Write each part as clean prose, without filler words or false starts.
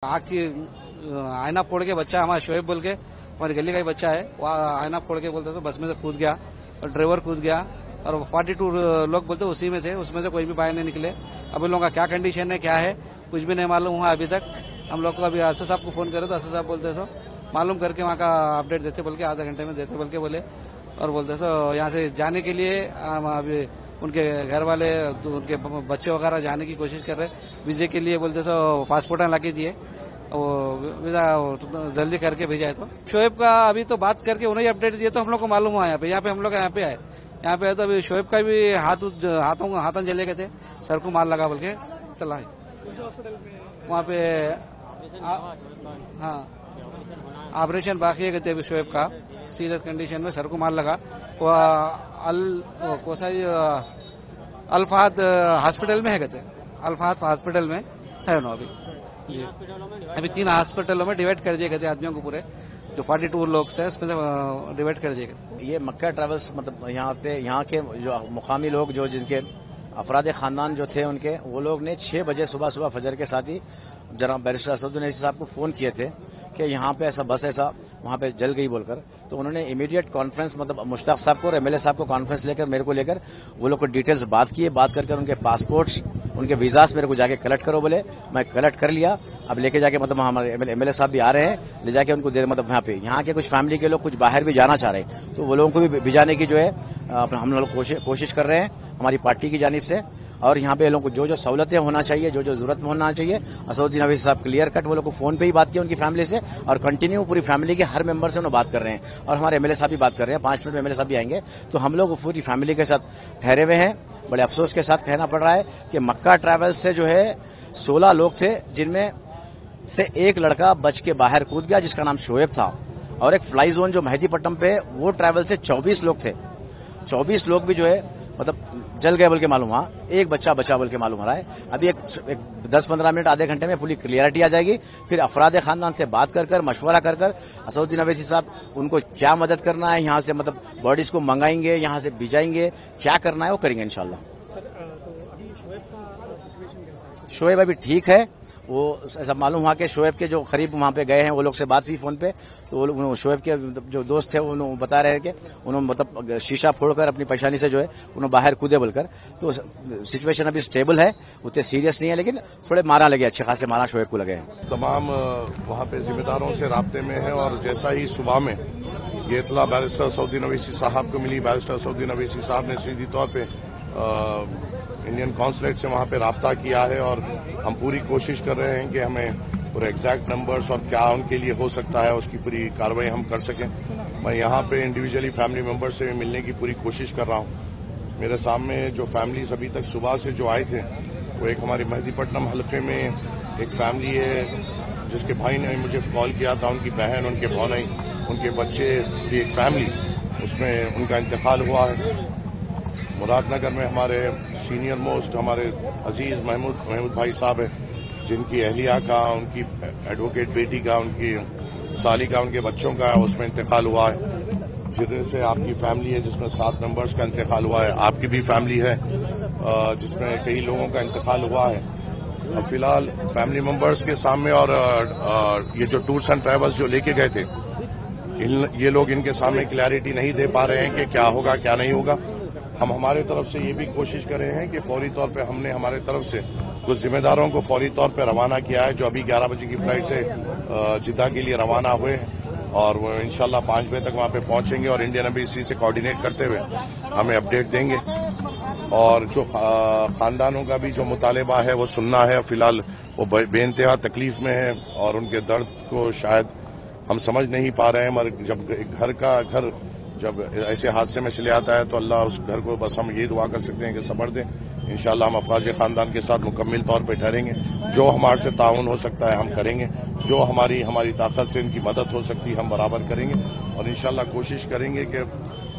आग की आईना फोड़ के बच्चा हमारा शोएब बोल के हमारी गली का ही बच्चा है, वो आईना फोड़ के बोलते तो बस में से कूद गया और ड्राइवर कूद गया और 42 लोग बोलते उसी में थे, उसमें से कोई भी बाहर नहीं निकले। अब इन लोगों का क्या कंडीशन है, क्या है, कुछ भी नहीं मालूम हुआ अभी तक। हम लोग को अभी असर साहब को फोन करे तो असर साहब बोलते सो मालूम करके वहाँ का अपडेट देते बोल के, आधा घंटे में देते बोल के बोले, और बोलते सो यहाँ से जाने के लिए अभी उनके घर वाले उनके बच्चे वगैरह जाने की कोशिश कर रहे, वीजे के लिए बोलते सो पासपोर्ट ला के दिए, वो वीजा जल्दी करके भेजा है। तो शोएब का अभी तो बात करके उन्हें अपडेट दिए तो हम लोग को मालूम हुआ। यहाँ पे हम लोग यहाँ पे आए तो अभी शोएब का भी हाथों जले गए थे, सर को मार लगा बोल के चला है वहाँ पे। हाँ, ऑपरेशन बाकी है कहते अभी शोएब का, सीरियस कंडीशन में सर को मार लगा। वो अल्फाद हॉस्पिटल में है कहते, अल्फाद हॉस्पिटल में है ना अभी जी। अभी 3 हॉस्पिटलों में डिवाइड कर दिए गए थे आदमियों को, पूरे जो 42 लोग से उसमें से डिवाइड कर दिए गए। ये मक्का ट्रैवल्स मतलब यहाँ के जो मुकामी लोग जो जिनके अफराद खानदान जो थे उनके, वो लोग ने 6 बजे सुबह फजर के साथ ही जनाब बैरिस्टर असदुद्दीन अवैसी साहब को फोन किए थे कि यहाँ पे ऐसा बस ऐसा वहाँ पे जल गई बोलकर। तो उन्होंने इमीडिएट कॉन्फ्रेंस मतलब मुश्ताक साहब को और एमएलए साहब को कॉन्फ्रेंस लेकर मेरे को लेकर वो लोग को डिटेल्स बात किए, बात करके उनके पासपोर्ट्स उनके वीजास मेरे को जाके कलेक्ट करो बोले। मैं कलेक्ट कर लिया, अब लेके जाके मतलब हमारे एमएलए साहब भी आ रहे हैं, ले जाके उनको दे मतलब यहाँ पे यहाँ के कुछ फैमिली के लोग कुछ बाहर भी जाना चाह रहे हैं, तो वो लोगों को भी भिजाने की जो है हम लोग कोशिश कर रहे हैं हमारी पार्टी की जानिब से। और यहाँ पे लोगों को जो सहूलतें होना चाहिए, जो जरूरत में होना चाहिए, असदुद्दीन अवैसी साहब क्लियर कट वो लोग को फोन पे ही बात की उनकी फैमिली से, और कंटिन्यू पूरी फैमिली के हर मेंबर से उन्होंने बात कर रहे हैं। और हमारे एमएलए साहब भी बात कर रहे हैं, 5 मिनट में एमएलए साहब भी आएंगे। तो हम लोग पूरी फैमिली के साथ ठहरे हुए हैं। बड़े अफसोस के साथ कहना पड़ रहा है कि मक्का ट्रैवल्स से जो है 16 लोग थे, जिनमें से एक लड़का बच के बाहर कूद गया जिसका नाम शोएब था, और एक फ्लाई जोन जो मेहदीपट्टनम पे वो ट्रैवल से 24 लोग थे। 24 लोग भी जो है मतलब जल गए बोल के मालूम हुआ, एक बच्चा बचा बोल के मालूम हो रहा है। अभी एक 10-15 मिनट आधे घंटे में पूरी क्लियरिटी आ जाएगी। फिर अफराद खानदान से बात कर मशवरा कर असदुद्दीन अवैसी साहब उनको क्या मदद करना है, यहाँ से मतलब बॉडीज को मंगाएंगे, यहाँ से भिजाएंगे, क्या करना है वो करेंगे इंशाल्लाह। शोएब अभी ठीक है, वो ऐसा मालूम हुआ कि शोएब के जो करीब वहाँ पे गए हैं वो लोग से बात हुई फोन पे, तो वो लोग शोएब के जो दोस्त थे उन्होंने बता रहे हैं कि उन्होंने मतलब शीशा फोड़कर अपनी परेशानी से जो है उन्होंने बाहर कूदे बोलकर। तो सिचुएशन अभी स्टेबल है, उतने सीरियस नहीं है, लेकिन थोड़े मारा लगे, अच्छे खासे मारा शोएब को लगे हैं। तमाम वहाँ पे जिम्मेदारों से राब्ते में है, और जैसा ही सुबह में ये इतला बैरिस्टर असदुद्दीन अवैसी साहब को मिली, बैरिस्टर असदुद्दीन अवैसी साहब ने सीधी तौर पे इंडियन कॉन्सुलेट से वहाँ पे राब्ता किया है, और हम पूरी कोशिश कर रहे हैं कि हमें पूरे एग्जैक्ट नंबर्स और क्या उनके लिए हो सकता है उसकी पूरी कार्रवाई हम कर सकें। मैं यहाँ पे इंडिविजुअली फैमिली मेंबर से मिलने की पूरी कोशिश कर रहा हूँ। मेरे सामने जो फैमिलीज अभी तक सुबह से जो आए थे, वो एक हमारी मेहदीपट्टनम हल्के में एक फैमिली है जिसके भाई ने मुझे कॉल किया था, उनकी बहन, उनके भौनाई, उनके बच्चे की एक फैमिली, उसमें उनका इंतकाल हुआ है। मुरादनगर में हमारे सीनियर मोस्ट हमारे अजीज महमूद भाई साहब है, जिनकी अहलिया का, उनकी एडवोकेट बेटी का, उनकी साली का, उनके बच्चों का उसमें इंतकाल हुआ है। जिधर से आपकी फैमिली है जिसमें 7 मेंबर्स का इंतकाल हुआ है, आपकी भी फैमिली है जिसमें कई लोगों का इंतकाल हुआ है। अब फिलहाल फैमिली मेंबर्स के सामने और ये जो टूर्स एंड ट्रैवल्स जो लेके गए थे, ये लोग इनके सामने क्लैरिटी नहीं दे पा रहे हैं कि क्या होगा क्या नहीं होगा। हम हमारे तरफ से ये भी कोशिश कर रहे हैं कि फौरी तौर पे हमने हमारे तरफ से कुछ जिम्मेदारों को फौरी तौर पे रवाना किया है, जो अभी 11 बजे की फ्लाइट से जिद्दा के लिए रवाना हुए हैं, और वो इंशाल्लाह 5 बजे तक वहाँ पे पहुंचेंगे और इंडियन एम्बेसी से कोऑर्डिनेट करते हुए हमें अपडेट देंगे। और जो खानदानों का भी जो मुतालबा है वो सुनना है। फिलहाल वो बेइंतहा तकलीफ में है और उनके दर्द को शायद हम समझ नहीं पा रहे हैं, मगर जब घर जब ऐसे हादसे में चले आता है तो अल्लाह उस घर को बस हम ये दुआ कर सकते हैं कि सब्र दें। इंशाल्लाह हम अफराज खानदान के साथ मुकम्मल तौर पर ठहरेंगे, जो हमारे से ताउन हो सकता है हम करेंगे, जो हमारी ताकत से इनकी मदद हो सकती है हम बराबर करेंगे, और इंशाल्लाह कोशिश करेंगे कि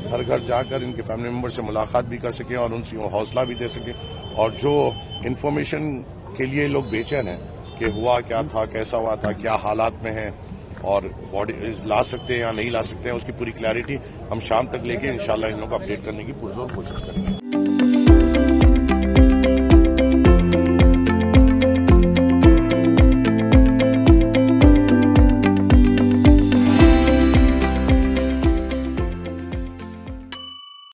घर घर जाकर इनके फैमिली मेंबर से मुलाकात भी कर सकें और उनसे हौसला भी दे सकें। और जो इन्फॉर्मेशन के लिए लोग बेचैन हैं कि हुआ क्या था, कैसा हुआ था, क्या हालात में है और बॉडी ला सकते हैं या नहीं ला सकते हैं, उसकी पूरी क्लैरिटी हम शाम तक लेके इंशाल्लाह इन लोगों को अपडेट करने की पुरजोर कोशिश करेंगे।